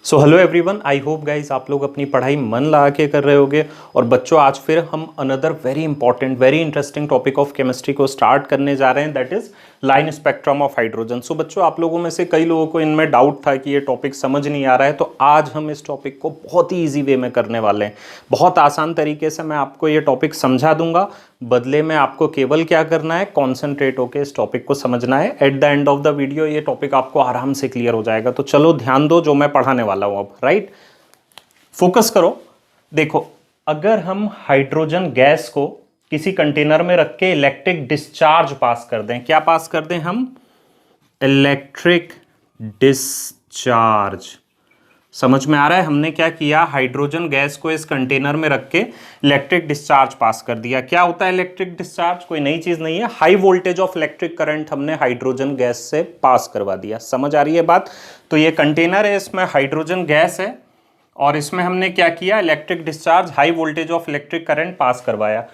So hello everyone, I hope guys आप लोग अपनी पढ़ाई मन लगा के कर रहे होगे। और बच्चों, आज फिर हम another very important very interesting topic of chemistry को स्टार्ट करने जा रहे हैं, that is line spectrum of hydrogen. So बच्चों, आप लोगों में से कई लोगों को इनमें डाउट था कि ये टॉपिक समझ नहीं आ रहा है, तो आज हम इस टॉपिक को बहुत ही ईजी वे में करने वाले हैं। बहुत आसान तरीके से मैं आपको ये टॉपिक समझा दूंगा। बदले में आपको केवल क्या करना है, कॉन्सेंट्रेट होकर इस टॉपिक को समझना है। At the end of the video ये टॉपिक आपको आराम से क्लियर हो जाएगा। तो चलो ध्यान दो जो मैं पढ़ाने वाला हूं अब, राइट। फोकस करो। देखो, अगर हम हाइड्रोजन गैस को किसी कंटेनर में रख के इलेक्ट्रिक डिस्चार्ज पास कर दें, क्या पास कर दें हम? Electric discharge. समझ में आ रहा है? हमने क्या किया, हाइड्रोजन गैस को इस कंटेनर में रख के इलेक्ट्रिक डिस्चार्ज पास कर दिया। क्या होता है इलेक्ट्रिक डिस्चार्ज? कोई नई चीज नहीं है, high voltage of electric current हमने हाइड्रोजन गैस से पास करवा दिया। समझ आ रही है बात? तो ये कंटेनर है, इसमें हाइड्रोजन गैस है और इसमें हमने क्या किया, electric discharge, high voltage of electric current pass करवाया।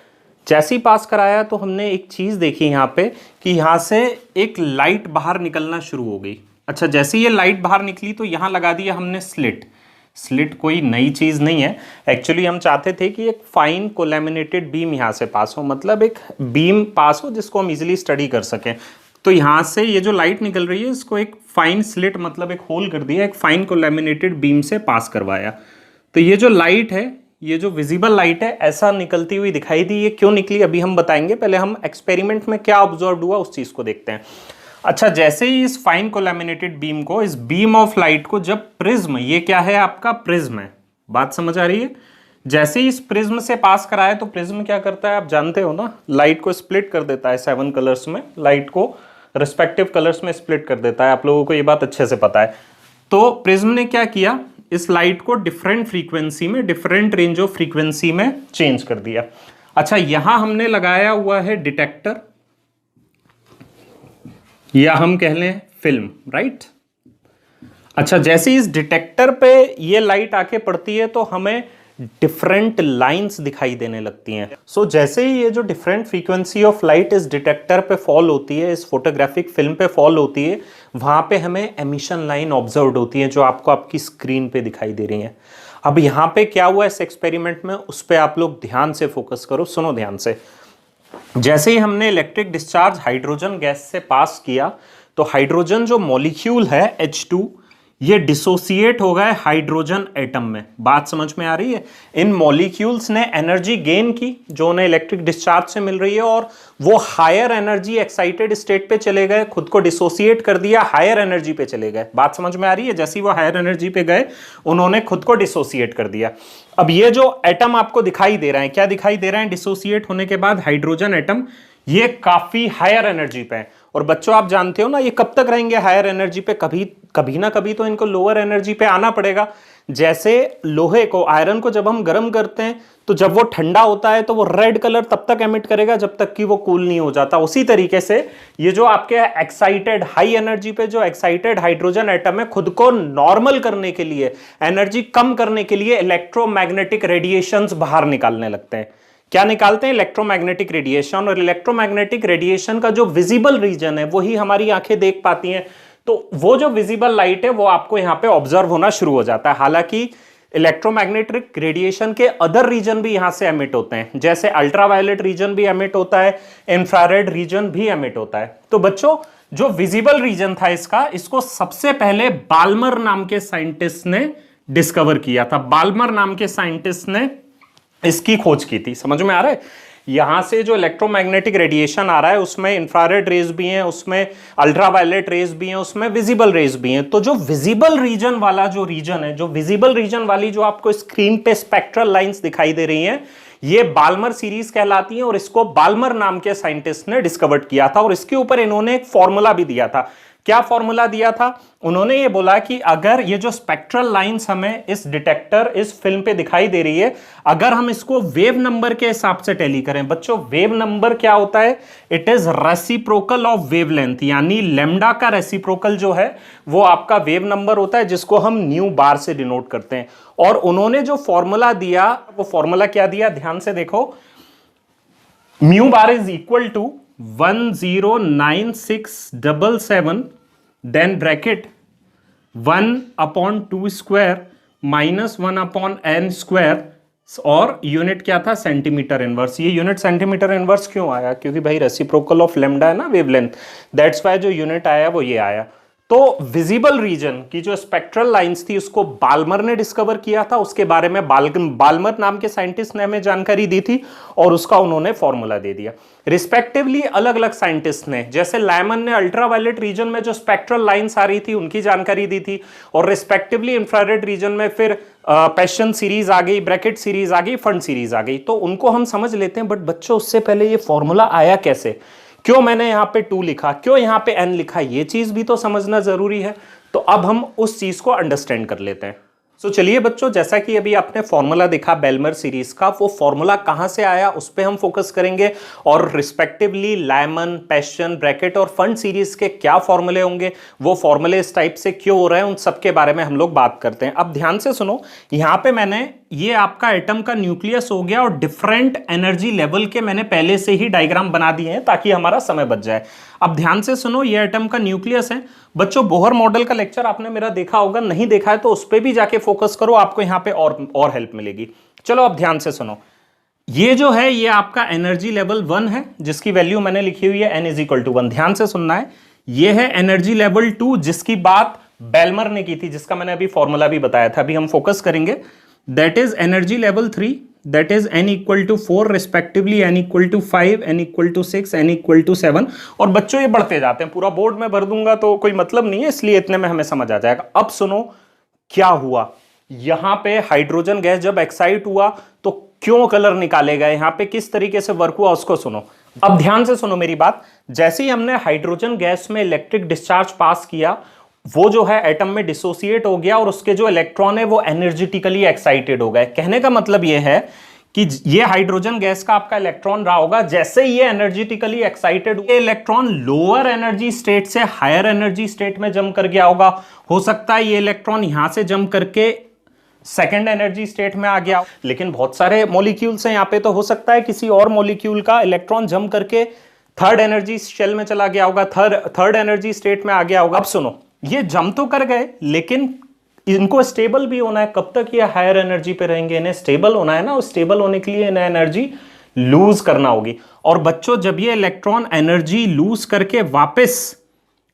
जैसे ही पास कराया तो हमने एक चीज देखी यहाँ पे कि यहाँ से एक लाइट बाहर निकलना शुरू हो गई। अच्छा, जैसे ये लाइट बाहर निकली तो यहाँ लगा दिया हमने स्लिट। स्लिट कोई नई चीज नहीं है, एक्चुअली हम चाहते थे कि एक फाइन कोलैमिनेटेड बीम यहाँ से पास हो, मतलब एक बीम पास हो जिसको हम इजिली स्टडी कर सकें। तो यहाँ से ये जो लाइट निकल रही है इसको एक फाइन स्लिट, मतलब एक होल कर दिया, एक फाइन कोलैमिनेटेड बीम से पास करवाया। तो ये जो लाइट है, ये जो विजिबल लाइट है, ऐसा निकलती हुई दिखाई दी। ये क्यों निकली अभी हम बताएंगे, पहले हम एक्सपेरिमेंट में क्या ऑब्जर्व हुआ उस चीज को देखते हैं। अच्छा, जैसे ही इस फाइन कोलैमिनेटेड बीम को, इस बीम ऑफ लाइट को जब प्रिज्म, ये क्या है आपका प्रिज्म है, बात समझ आ रही है? जैसे ही इस प्रिज्म से पास कराए तो प्रिज्म क्या करता है आप जानते हो ना, लाइट को स्प्लिट कर देता है 7 कलर्स में, लाइट को रिस्पेक्टिव कलर्स में स्प्लिट कर देता है। आप लोगों को ये बात अच्छे से पता है। तो प्रिज्म ने क्या किया, इस लाइट को डिफरेंट फ्रीक्वेंसी में, डिफरेंट रेंज ऑफ फ्रीक्वेंसी में चेंज कर दिया। अच्छा, यहां हमने लगाया हुआ है डिटेक्टर, या हम कह लें फिल्म, राइट। अच्छा, जैसे इस डिटेक्टर पे ये लाइट आके पड़ती है तो हमें डिफरेंट लाइंस दिखाई देने लगती हैं। सो जैसे ही ये जो डिफरेंट फ्रीक्वेंसी ऑफ लाइट इस डिटेक्टर पे फॉल होती है, इस फोटोग्राफिक फिल्म पे फॉल होती है, वहां पे हमें एमिशन लाइन ऑब्जर्व होती है जो आपको आपकी स्क्रीन पे दिखाई दे रही है। अब यहाँ पे क्या हुआ इस एक्सपेरिमेंट में, उस पर आप लोग ध्यान से फोकस करो, सुनो ध्यान से। जैसे ही हमने इलेक्ट्रिक डिस्चार्ज हाइड्रोजन गैस से पास किया तो हाइड्रोजन जो मॉलिक्यूल है H2, ये डिसोसिएट हो गए हाइड्रोजन एटम में। बात समझ में आ रही है? इन मॉलिक्यूल्स ने एनर्जी गेन की जो उन्हें इलेक्ट्रिक डिस्चार्ज से मिल रही है, और वो हायर एनर्जी एक्साइटेड स्टेट पे चले गए, खुद को डिसोसिएट कर दिया, हायर एनर्जी पे चले गए। बात समझ में आ रही है? जैसे ही वो हायर एनर्जी पे गए उन्होंने खुद को डिसोसिएट कर दिया। अब ये जो एटम आपको दिखाई दे रहा है, क्या दिखाई दे रहा है डिसोसिएट होने के बाद? हाइड्रोजन एटम, ये काफी हायर एनर्जी पे है। और बच्चों आप जानते हो ना, ये कब तक रहेंगे हायर एनर्जी पे? कभी कभी ना कभी तो इनको लोअर एनर्जी पे आना पड़ेगा। जैसे लोहे को, आयरन को जब हम गर्म करते हैं तो जब वो ठंडा होता है तो वो रेड कलर तब तक एमिट करेगा जब तक कि वो कूल नहीं हो जाता। उसी तरीके से ये जो आपके एक्साइटेड, हाई एनर्जी पे जो एक्साइटेड हाइड्रोजन एटम है, खुद को नॉर्मल करने के लिए, एनर्जी कम करने के लिए इलेक्ट्रोमैग्नेटिक रेडिएशंस बाहर निकालने लगते हैं। क्या निकालते हैं? Electromagnetic radiation. और इलेक्ट्रोमैग्नेटिक रेडिएशन का जो विजिबल रीजन है वही हमारी आंखें देख पाती हैं। तो वो जो विजिबल लाइट है वो आपको यहां पे ऑब्जर्व होना शुरू हो जाता है। हालांकि इलेक्ट्रोमैग्नेटिक रेडिएशन के अदर रीजन भी यहां से एमिट होते हैं, जैसे अल्ट्रावायलेट रीजन भी एमिट होता है, इंफ्रारेड रीजन भी एमिट होता है। तो बच्चों, जो विजिबल रीजन था इसको सबसे पहले बाल्मर नाम के साइंटिस्ट ने डिस्कवर किया था। बाल्मर नाम के साइंटिस्ट ने इसकी खोज की थी। समझ में आ रहा है? यहां से जो इलेक्ट्रोमैग्नेटिक रेडिएशन आ रहा है उसमें इंफ्रारेड रेज भी हैं, उसमें अल्ट्रावायलेट रेज भी हैं, उसमें विजिबल रेज भी हैं। तो जो विजिबल रीजन वाला जो रीजन है, जो विजिबल रीजन वाली जो आपको स्क्रीन पे स्पेक्ट्रल लाइंस दिखाई दे रही हैं, ये बाल्मर सीरीज कहलाती है। और इसको बाल्मर नाम के साइंटिस्ट ने डिस्कवर किया था और इसके ऊपर इन्होंने एक फॉर्मूला भी दिया था। क्या फॉर्मूला दिया था? उन्होंने ये बोला कि अगर ये जो स्पेक्ट्रल लाइंस हमें इस डिटेक्टर, इस फिल्म पे दिखाई दे रही है, अगर हम इसको वेव नंबर के हिसाब से टैली करें। बच्चों, वेव नंबर क्या होता है? It is reciprocal of wavelength, यानी लैम्डा का रेसिप्रोकल जो है वो आपका वेव नंबर होता है, जिसको हम न्यू बार से डिनोट करते हैं। और उन्होंने जो फॉर्मूला दिया, वो फॉर्मूला क्या दिया, ध्यान से देखो। Mu bar is equal to 109677, then bracket 1/2² minus 1/n², और यूनिट क्या था, सेंटीमीटर इनवर्स। ये यूनिट सेंटीमीटर इनवर्स क्यों आया, क्योंकि भाई रेसिप्रोकल ऑफ लैम्डा है ना वेवलेंथ, दैट्स वाई जो यूनिट आया वो ये आया। तो विजिबल रीजन की जो स्पेक्ट्रल लाइंस थी उसको बाल्मर ने डिस्कवर किया था, उसके बारे में बाल्मर नाम के साइंटिस्ट ने हमें जानकारी दी थी और उसका उन्होंने फॉर्मूला दे दिया। रिस्पेक्टिवली अलग अलग साइंटिस्ट ने, जैसे लायमन ने अल्ट्रावायलेट रीजन में जो स्पेक्ट्रल लाइंस आ रही थी उनकी जानकारी दी थी, और रिस्पेक्टिवली इंफ्रारेड रीजन में फिर पैशन सीरीज आ गई, ब्रैकेट सीरीज आ गई, फंड सीरीज आ गई। तो उनको हम समझ लेते हैं, बट बच्चों उससे पहले ये फॉर्मूला आया कैसे, क्यों मैंने यहां पे 2 लिखा, क्यों यहां पे n लिखा, ये चीज भी तो समझना जरूरी है। तो अब हम उस चीज को अंडरस्टैंड कर लेते हैं। सो चलिए बच्चों, जैसा कि अभी आपने फॉर्मूला देखा बेलमर सीरीज का, वो फॉर्मूला कहां से आया उस पे हम फोकस करेंगे, और रिस्पेक्टिवली लायमन, पैशन, ब्रैकेट और फंड सीरीज के क्या फॉर्मूले होंगे, वो फॉर्मूले इस टाइप से क्यों हो रहे हैं, उन सब के बारे में हम लोग बात करते हैं। अब ध्यान से सुनो, यहां पे मैंने ये आपका एटम का न्यूक्लियस हो गया, और डिफरेंट एनर्जी लेवल के मैंने पहले से ही डायग्राम बना दिए हैं ताकि हमारा समय बच जाए। अब ध्यान से सुनो, ये एटम का न्यूक्लियस है। बच्चों बोहर मॉडल का लेक्चर आपने मेरा देखा होगा, नहीं देखा है तो उस पर भी जाके फोकस करो, आपको यहां पे और हेल्प मिलेगी। चलो अब ध्यान से सुनो, ये जो है ये आपका एनर्जी लेवल 1 है, जिसकी वैल्यू मैंने लिखी हुई है n=1। ध्यान से सुनना है, ये है एनर्जी लेवल 2, जिसकी बात बेलमर ने की थी, जिसका मैंने अभी फॉर्मूला भी बताया था। अभी हम फोकस करेंगे, that is energy level 3, that is n=4 respectively, n=5, n=6, n=7। और बच्चों ये बढ़ते जाते हैं, पूरा बोर्ड में भर दूंगा तो कोई मतलब नहीं है, इसलिए इतने में हमें समझ आ जाएगा। अब सुनो क्या हुआ, यहां पे हाइड्रोजन गैस जब एक्साइट हुआ तो क्यों कलर निकाले गए, यहां पे किस तरीके से वर्क हुआ उसको सुनो। अब ध्यान से सुनो मेरी बात, जैसे ही हमने हाइड्रोजन गैस में इलेक्ट्रिक डिस्चार्ज पास किया, वो जो है एटम में डिसोसिएट हो गया, और उसके जो इलेक्ट्रॉन है वो एनर्जेटिकली एक्साइटेड हो गए। कहने का मतलब ये है कि ये हाइड्रोजन गैस का आपका इलेक्ट्रॉन रहा होगा, जैसे ये एनर्जेटिकली एक्साइटेड, ये इलेक्ट्रॉन लोअर एनर्जी स्टेट से हायर एनर्जी स्टेट में जंप कर गया होगा। हो सकता है ये इलेक्ट्रॉन यहां से जंप करके सेकेंड एनर्जी स्टेट में आ गया, लेकिन बहुत सारे मॉलिक्यूल्स हैं यहाँ पे, तो हो सकता है किसी और मॉलिक्यूल का इलेक्ट्रॉन जंप करके थर्ड एनर्जी शेल में चला गया होगा, थर्ड एनर्जी स्टेट में आ गया होगा। अब सुनो, ये जंप तो कर गए, लेकिन इनको स्टेबल भी होना है। कब तक ये हायर एनर्जी पे रहेंगे, इन्हें स्टेबल होना है ना, और स्टेबल होने के लिए इन्हें एनर्जी लूज करना होगी। और बच्चों जब ये इलेक्ट्रॉन एनर्जी लूज करके वापस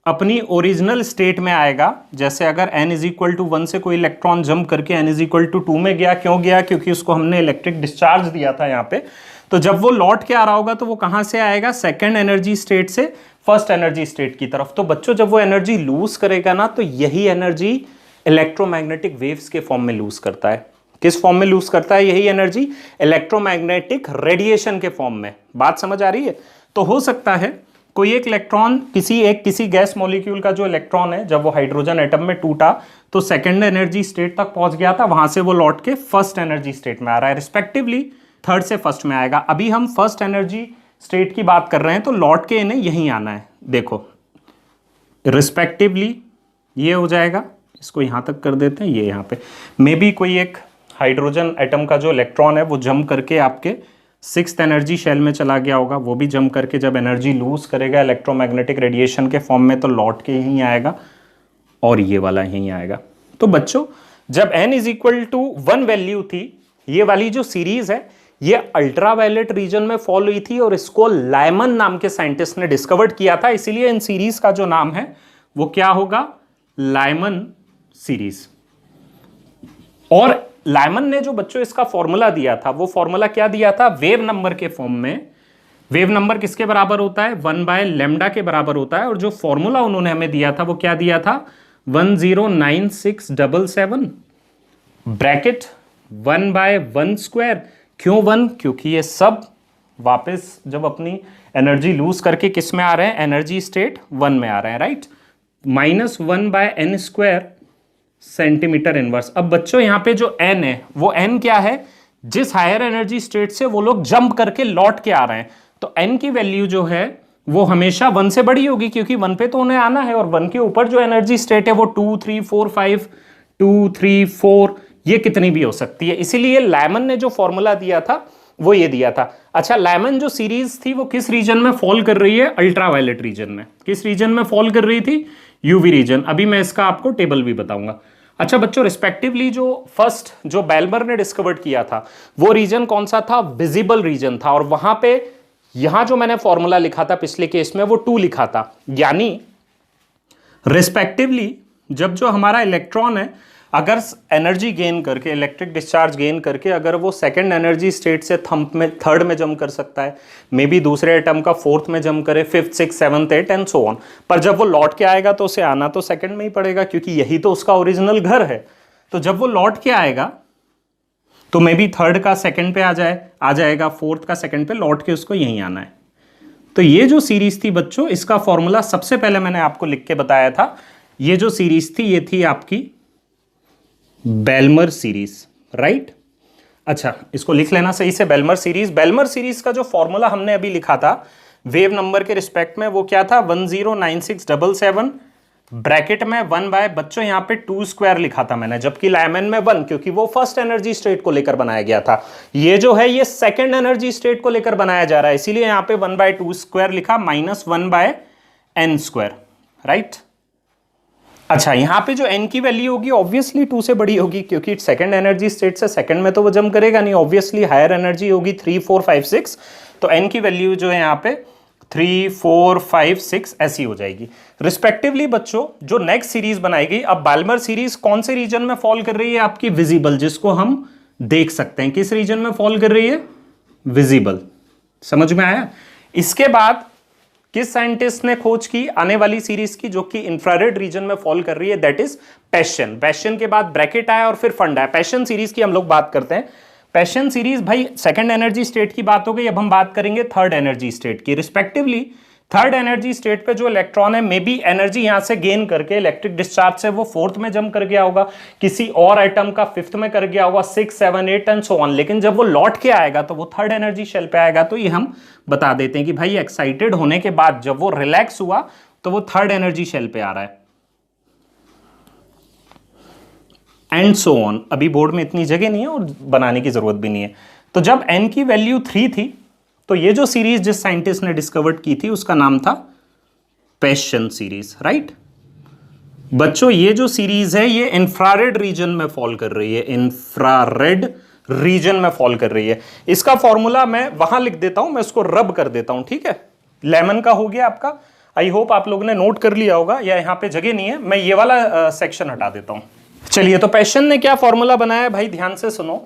अपनी ओरिजिनल स्टेट में आएगा, जैसे अगर n=1 से कोई इलेक्ट्रॉन जंप करके n=2 में गया, क्यों गया, क्योंकि उसको हमने इलेक्ट्रिक डिस्चार्ज दिया था यहाँ पे, तो जब वो लौट के आ रहा होगा तो वो कहां से आएगा, सेकेंड एनर्जी स्टेट से फर्स्ट एनर्जी स्टेट की तरफ। तो बच्चों जब वो एनर्जी लूज करेगा ना, तो यही एनर्जी इलेक्ट्रोमैग्नेटिक वेव्स के फॉर्म में लूज करता है। किस फॉर्म में लूज करता है यही एनर्जी, इलेक्ट्रोमैग्नेटिक रेडिएशन के फॉर्म में। बात समझ आ रही है। तो हो सकता है कोई एक इलेक्ट्रॉन किसी गैस मॉलिक्यूल का जो इलेक्ट्रॉन है, जब वो हाइड्रोजन एटम में टूटा तो सेकेंड एनर्जी स्टेट तक पहुंच गया था, वहां से वो लौट के फर्स्ट एनर्जी स्टेट में आ रहा है, रिस्पेक्टिवली थर्ड से फर्स्ट में आएगा। अभी हम फर्स्ट एनर्जी स्टेट की बात कर रहे हैं, तो लौट के इन्हें यहीं आना है। देखो रिस्पेक्टिवली ये हो जाएगा, इसको यहां तक कर देते हैं, ये यहां पे मे बी कोई एक हाइड्रोजन एटम का जो इलेक्ट्रॉन है वो जंप करके आपके सिक्स्थ एनर्जी शेल में चला गया होगा, वो भी जंप करके जब एनर्जी लूज करेगा इलेक्ट्रोमैग्नेटिक रेडिएशन के फॉर्म में, तो लौट के यहीं आएगा, और ये वाला यहीं आएगा। तो बच्चों जब n=1 वैल्यू थी, ये वाली जो सीरीज है ये अल्ट्रावायलेट रीजन में फॉल हुई थी, और इसको लायमन नाम के साइंटिस्ट ने डिस्कवर्ड किया था, इसीलिए इन सीरीज का जो नाम है वो क्या होगा, लायमन सीरीज। और लायमन ने जो बच्चों इसका फॉर्मूला दिया था, वो फॉर्मूला क्या दिया था, वेव नंबर के फॉर्म में। वेव नंबर किसके बराबर होता है, 1/λ के बराबर होता है। और जो फॉर्मूला उन्होंने हमें दिया था वो क्या दिया था, 109677 ब्रैकेट 1/1²। क्यों 1, क्योंकि ये सब वापस जब अपनी एनर्जी लूज करके किस में आ रहे हैं, एनर्जी स्टेट 1 में आ रहे हैं, राइट। -1/n² centimetre inverse. अब बच्चों यहां पे जो n है वो n क्या है, जिस हायर एनर्जी स्टेट से वो लोग जंप करके लौट के आ रहे हैं, तो n की वैल्यू जो है वो हमेशा 1 से बड़ी होगी, क्योंकि 1 पे तो उन्हें आना है, और 1 के ऊपर जो एनर्जी स्टेट है वो 2 3 4 5 2 3 4 ये कितनी भी हो सकती है। इसीलिए लायमन ने जो फॉर्मूला दिया था वो ये दिया था। अच्छा, लेमन जो सीरीज थी वो किस रीजन में फॉल कर रही है? अल्ट्रावायलेट रीजन में। किस रीजन में फॉल कर रही थी? UV region. अभी मैं इसका आपको टेबल भी बताऊंगा। अच्छा बच्चों, रिस्पेक्टिवली जो फर्स्ट जो बेल्मर ने डिस्कवर किया था वो रीजन कौन सा था? विजिबल रीजन था। और वहां पे यहां जो मैंने फॉर्मूला लिखा था पिछले केस में वो 2 लिखा था, यानी रिस्पेक्टिवली जब जो हमारा इलेक्ट्रॉन है अगर एनर्जी गेन करके, इलेक्ट्रिक डिस्चार्ज गेन करके अगर वो सेकंड एनर्जी स्टेट से थर्ड में जंप कर सकता है, मे बी दूसरे एटम का फोर्थ में जंप करे, fifth, six, seventh, eight and so on, पर जब वो लौट के आएगा तो उसे आना तो सेकंड में ही पड़ेगा क्योंकि यही तो उसका ओरिजिनल घर है। तो जब वो लौट के आएगा तो मे बी थर्ड का सेकंड पे आ जाएगा, फोर्थ का सेकंड पे, लौट के उसको यहीं आना है। तो ये जो सीरीज थी बच्चों, इसका फॉर्मूला सबसे पहले मैंने आपको लिख के बताया था। ये जो सीरीज थी ये थी आपकी बेल्मर सीरीज, राइट। अच्छा, इसको लिख लेना सही से, बेल्मर सीरीज। बेल्मर सीरीज का जो फॉर्मूला हमने अभी लिखा था वेव नंबर के रिस्पेक्ट में वो क्या था? 109677 ब्रैकेट में 1 बाय, बच्चों यहां पे 2 स्क्वायर लिखा था मैंने, जबकि लेमन में 1, क्योंकि वो फर्स्ट एनर्जी स्टेट को लेकर बनाया गया था। ये जो है ये सेकंड एनर्जी स्टेट को लेकर बनाया जा रहा है, इसीलिए यहां पे 1 बाय 2 स्क्वायर लिखा, minus 1 by n square, right. अच्छा, यहां पे जो n की वैल्यू होगी ऑब्वियसली 2 से बड़ी होगी क्योंकि सेकंड एनर्जी स्टेट से सेकंड में तो वो जंप करेगा नहीं, ऑब्वियसली हायर एनर्जी होगी 3, 4, 5, 6, तो n की वैल्यू जो है यहां पे 3, 4, 5, 6 ऐसी हो जाएगी रिस्पेक्टिवली। बच्चों जो नेक्स्ट सीरीज बनाएगी, अब बेल्मर सीरीज कौन से रीजन में फॉल कर रही है? आपकी विजिबल, जिसको हम देख सकते हैं। किस रीजन में फॉल कर रही है? विजिबल। समझ में आया? इसके बाद किस साइंटिस्ट ने खोज की आने वाली सीरीज की जो कि इंफ्रारेड रीजन में फॉल कर रही है? That is passion. पैशन के बाद ब्रैकेट आया और फिर फंड आया। पैशन सीरीज की हम लोग बात करते हैं। पैशन सीरीज भाई सेकंड एनर्जी स्टेट की बात हो गई, अब हम बात करेंगे थर्ड एनर्जी स्टेट की। रिस्पेक्टिवली थर्ड एनर्जी स्टेट पे जो इलेक्ट्रॉन है मे बी एनर्जी यहां से गेन करके इलेक्ट्रिक डिस्चार्ज से वो फोर्थ में जंप कर गया होगा, किसी और एटम का फिफ्थ में कर गया होगा, 6, 7, 8 एंड सो ऑन, लेकिन जब वो लौट के आएगा तो वो थर्ड एनर्जी शेल पे आएगा। तो ये हम बता देते हैं कि भाई एक्साइटेड होने के बाद जब वो रिलैक्स हुआ तो वो थर्ड एनर्जी शेल पे आ रहा है, एंड सो ऑन। अभी बोर्ड में इतनी जगह नहीं है और बनाने की जरूरत भी नहीं है। तो जब n की वैल्यू 3 थी तो ये जो सीरीज जिस साइंटिस्ट ने डिस्कवर की थी उसका नाम था पैशन सीरीज, राइट। बच्चों ये जो सीरीज है ये इंफ्रारेड रीजन में फॉल कर रही है, इंफ्रारेड रीजन में फॉल कर रही है। इसका फॉर्मूला मैं वहां लिख देता हूं, मैं इसको रब कर देता हूं, ठीक है। लेमन का हो गया आपका, आई होप आप लोगों ने नोट कर लिया होगा, या यहां पे जगह नहीं है, मैं ये वाला सेक्शन हटा देता हूं। चलिए, तो पैशन ने क्या फॉर्मूला बनाया भाई, ध्यान से सुनो।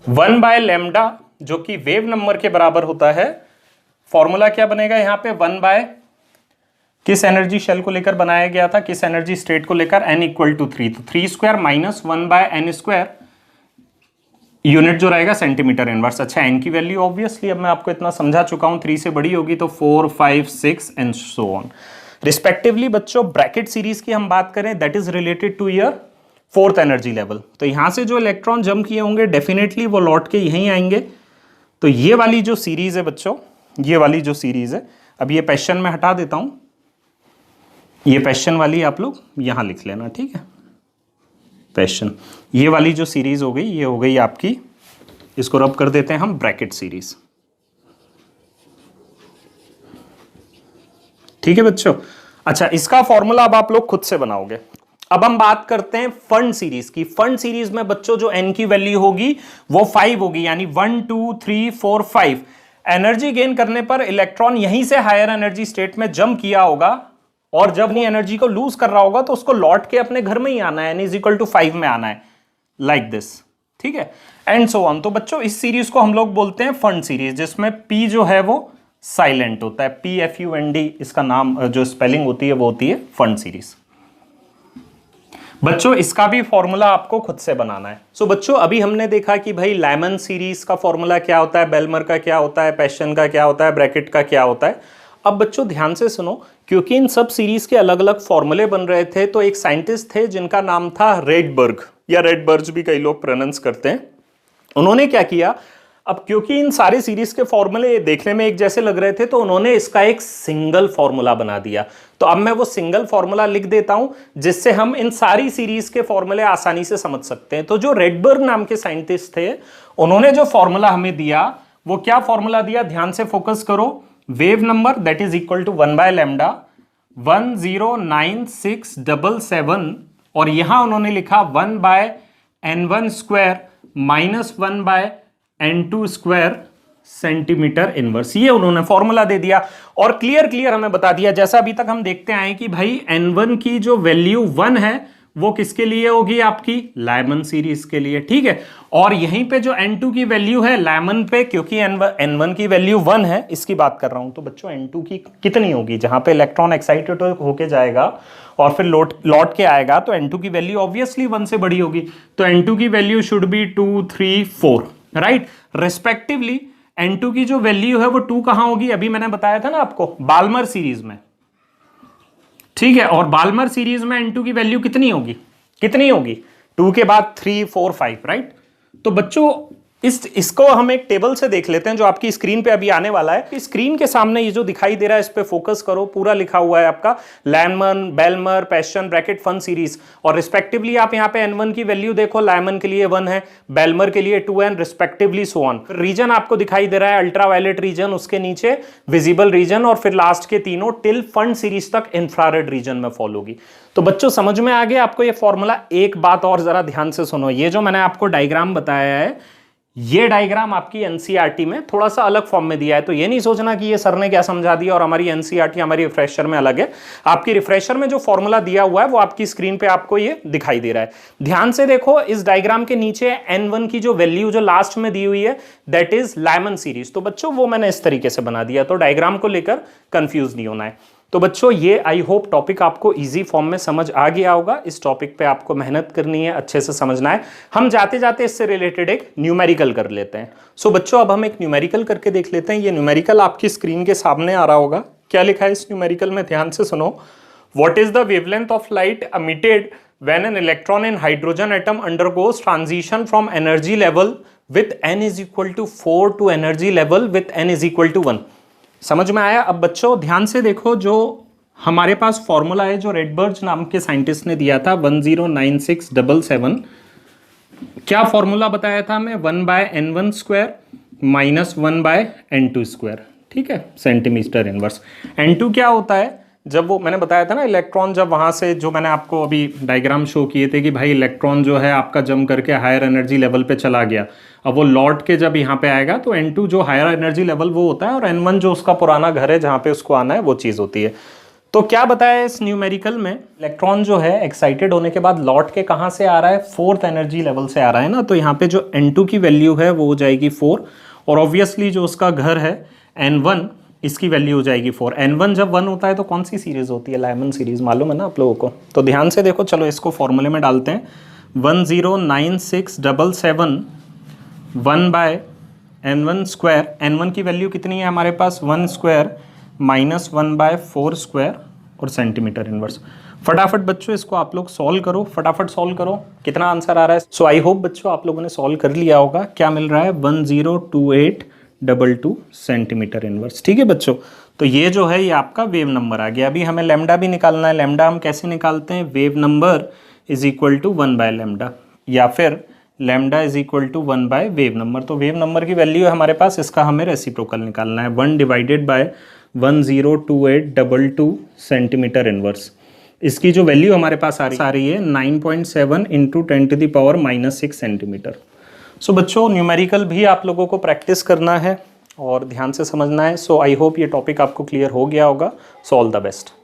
1 बाय लैम्डा जो कि वेव नंबर के बराबर होता है, फॉर्मूला क्या बनेगा यहां पे? 1 बाय किस एनर्जी शेल को लेकर बनाया गया था, किस एनर्जी स्टेट को लेकर? n इक्वल टू 3, तो 3 square minus 1 by n square, unit जो रहेगा सेंटीमीटर इनवर्स। अच्छा, n की वैल्यू ऑब्वियसली अब मैं आपको इतना समझा चुका हूं, 3 से बड़ी होगी तो 4, 5, 6 एंड सो ऑन। रिस्पेक्टिवली बच्चों ब्रैकेट सीरीज की हम बात करें, that is related to your fourth energy level. तो यहां से जो इलेक्ट्रॉन जंप किए होंगे डेफिनेटली वो लौट के यहीं आएंगे। तो ये वाली जो सीरीज है बच्चों, ये वाली जो सीरीज है, अब ये पैशन में हटा देता हूं, ये पैशन वाली आप लोग यहां लिख लेना, ठीक है। पैशन, ये वाली जो सीरीज हो गई ये हो गई आपकी, इसको रब कर देते हैं हम, ब्रैकेट सीरीज, ठीक है बच्चों। अच्छा, इसका फॉर्मूला अब आप लोग खुद से बनाओगे। अब हम बात करते हैं फंड सीरीज की। फंड सीरीज में बच्चों जो n की वैल्यू होगी वो 5 होगी, यानी 1, 2, 3, 4, 5। एनर्जी गेन करने पर इलेक्ट्रॉन यहीं से हायर एनर्जी स्टेट में जंप किया होगा और जब अपनी एनर्जी को लूज कर रहा होगा तो उसको लौट के अपने घर में ही आना है, n इज इक्वल टू 5 में आना है, लाइक दिस, ठीक है, एंड सो ऑन। तो बच्चों इस सीरीज को हम लोग बोलते हैं फंड सीरीज, जिसमें p जो है वो साइलेंट होता है, PFUND इसका नाम, जो स्पेलिंग होती है वो होती है फंड सीरीज। बच्चों इसका भी फॉर्मूला आपको खुद से बनाना है। सो बच्चों अभी हमने देखा कि भाई लेमन सीरीज का फॉर्मूला क्या होता है, बेल्मर का क्या होता है, पैशन का क्या होता है, ब्रैकेट का क्या होता है। अब बच्चों ध्यान से सुनो, क्योंकि इन सब सीरीज के अलग अलग फॉर्मूले बन रहे थे, तो एक साइंटिस्ट थे जिनका नाम था रेडबर्ग, या रेडबर्ग भी कई लोग प्रोनाउंस करते हैं। उन्होंने क्या किया, अब क्योंकि इन सारे सीरीज के फॉर्मूले देखने में एक जैसे लग रहे थे तो उन्होंने इसका एक सिंगल फॉर्मूला बना दिया। तो अब मैं वो सिंगल फॉर्मूला लिख देता हूं जिससे हम इन सारी सीरीज के फॉर्मूले आसानी से समझ सकते हैं। तो जो रेडबर्ग नाम के साइंटिस्ट थे उन्होंने जो फॉर्मूला हमें दिया वो क्या फॉर्मूला दिया, ध्यान से फोकस करो। Wave number that is equal to 1 by lambda 109677 और यहां उन्होंने लिखा 1 by n1 square minus 1 by n2 square centimetre inverse. ये उन्होंने फॉर्मूला दे दिया और क्लियर हमें बता दिया, जैसा अभी तक हम देखते आए कि भाई n1 की जो वैल्यू 1 है वो किसके लिए होगी, आपकी लायमन सीरीज के लिए, ठीक है। और यहीं पे जो n2 की वैल्यू है लायमन पे, क्योंकि n1 की वैल्यू 1 है इसकी बात कर रहा हूं, तो बच्चों n2 की कितनी होगी, जहां पे इलेक्ट्रॉन एक्साइटेड होके जाएगा और फिर लौट के आएगा तो n2 की वैल्यू ऑब्वियसली 1 से बड़ी होगी। तो n2 की value should be 2 3 4 right. Respectively n2 की जो वैल्यू है वो 2 कहां होगी, अभी मैंने बताया था ना आपको बाल्मर सीरीज में, ठीक है। और बाल्मर सीरीज में n2 की वैल्यू कितनी होगी 2 के बाद 3 4 5 राइट। तो बच्चों इसको हम एक टेबल से देख लेते हैं जो आपकी स्क्रीन पे अभी आने वाला है। स्क्रीन के सामने ये जो दिखाई दे रहा है इस पे फोकस करो, पूरा लिखा हुआ है आपका Lyman, बेल्मर, passion, bracket, fun series और रिस्पेक्टिवली आप यहाँ पे n1 की वैल्यू देखो, लायमन के लिए 1 है, बेल्मर के लिए 2 है, रिस्पेक्टिवली सो ऑन। रीजन आपको दिखाई दे रहा है अल्ट्रावायलेट रीजन, उसके नीचे विजिबल रीजन और फिर लास्ट के तीनों टिल फन सीरीज तक इंफ्रारेड रीजन में फॉलो होगी। तो बच्चों समझ में आ गया आपको ये फॉर्मूला। एक बात और जरा ध्यान से सुनो, ये जो मैंने आपको डायग्राम बताया है ये डायग्राम आपकी एनसीईआरटी में थोड़ा सा अलग फॉर्म में दिया है। तो ये नहीं सोचना कि ये सर ने क्या समझा दिया और हमारी एनसीईआरटी हमारी रिफ्रेशर में अलग है। आपकी रिफ्रेशर में जो फॉर्मूला दिया हुआ है वो आपकी स्क्रीन पे आपको ये दिखाई दे रहा है। ध्यान से देखो, इस डायग्राम के नीचे n1 की जो वैल्यू जो लास्ट में दी हुई है दैट इज लायमन सीरीज। तो बच्चों वो मैंने इस तरीके से बना दिया, तो डायग्राम को लेकर कंफ्यूज नहीं होना है। तो बच्चों ये आई होप टॉपिक आपको इजी फॉर्म में समझ आ गया होगा। इस टॉपिक पे आपको मेहनत करनी है, अच्छे से समझना है। हम जाते जाते इससे रिलेटेड एक न्यूमेरिकल कर लेते हैं। सो बच्चों अब हम एक न्यूमेरिकल करके देख लेते हैं। ये न्यूमेरिकल आपकी स्क्रीन के सामने आ रहा होगा। क्या लिखा है इस न्यूमेरिकल में, ध्यान से सुनो। What is the wavelength of light emitted when an electron in hydrogen atom undergoes transition from energy level with n is equal to 4 to energy level with n is equal to 1। समझ में आया। अब बच्चों ध्यान से देखो, जो हमारे पास फॉर्मूला है जो रेडबर्ग नाम के साइंटिस्ट ने दिया था 109677, क्या फॉर्मूला बताया था हमें, 1 by n1 square minus 1 by n2 square, ठीक है, सेंटीमीटर इनवर्स। n2 क्या होता है, जब वो मैंने बताया था ना इलेक्ट्रॉन जब वहां से, जो मैंने आपको अभी डायग्राम शो किए थे कि भाई इलेक्ट्रॉन जो है आपका जम करके हायर एनर्जी लेवल पे चला गया, अब वो लौट के जब यहाँ पे आएगा तो n2 जो हायर एनर्जी लेवल वो होता है और n1 जो उसका पुराना घर है जहाँ पे उसको आना है वो चीज़ होती है। तो क्या बताया इस न्यूमेरिकल में, इलेक्ट्रॉन जो है एक्साइटेड होने के बाद लौट के कहाँ से आ रहा है, 4th एनर्जी लेवल से आ रहा है ना। तो यहाँ पे जो n2 की वैल्यू है वो हो जाएगी 4 और ऑब्वियसली जो उसका घर है n1 इसकी वैल्यू हो जाएगी 4। n1 जब 1 होता है तो कौन सी सीरीज होती है, लायमन सीरीज, मालूम है ना आप लोगों को। तो ध्यान से देखो, चलो इसको फॉर्मूले में डालते हैं। 109677 1 बाय n1 स्क्वायर, n1 की वैल्यू कितनी है हमारे पास 1 स्क्वायर माइनस 1 बाय 4 स्क्वायर और सेंटीमीटर इनवर्स। फटाफट बच्चों इसको आप लोग सॉल्व करो, फटाफट सॉल्व करो, कितना आंसर आ रहा है। सो आई होप बच्चों आप लोगों ने सॉल्व कर लिया होगा। क्या मिल रहा है 102822 सेंटीमीटर इनवर्स, ठीक है बच्चों। तो ये जो है ये आपका वेव नंबर आ गया। अभी हमें लैम्डा भी निकालना है। लैम्डा हम कैसे निकालते हैं, wave number is equal to 1 by lambda या फिर lambda is equal to 1 by wave number. तो वेव नंबर की वैल्यू है हमारे पास, इसका हमें रेसिप्रोकल निकालना है। 1 डिवाइडेड बाय 102822 सेंटीमीटर इनवर्स। इसकी जो वैल्यू हमारे पास आ रही है 9.7 इंटू 10⁻⁻6 सेंटीमीटर। सो बच्चों न्यूमेरिकल भी आप लोगों को प्रैक्टिस करना है और ध्यान से समझना है। सो आई होप ये टॉपिक आपको क्लियर हो गया होगा। So all the best.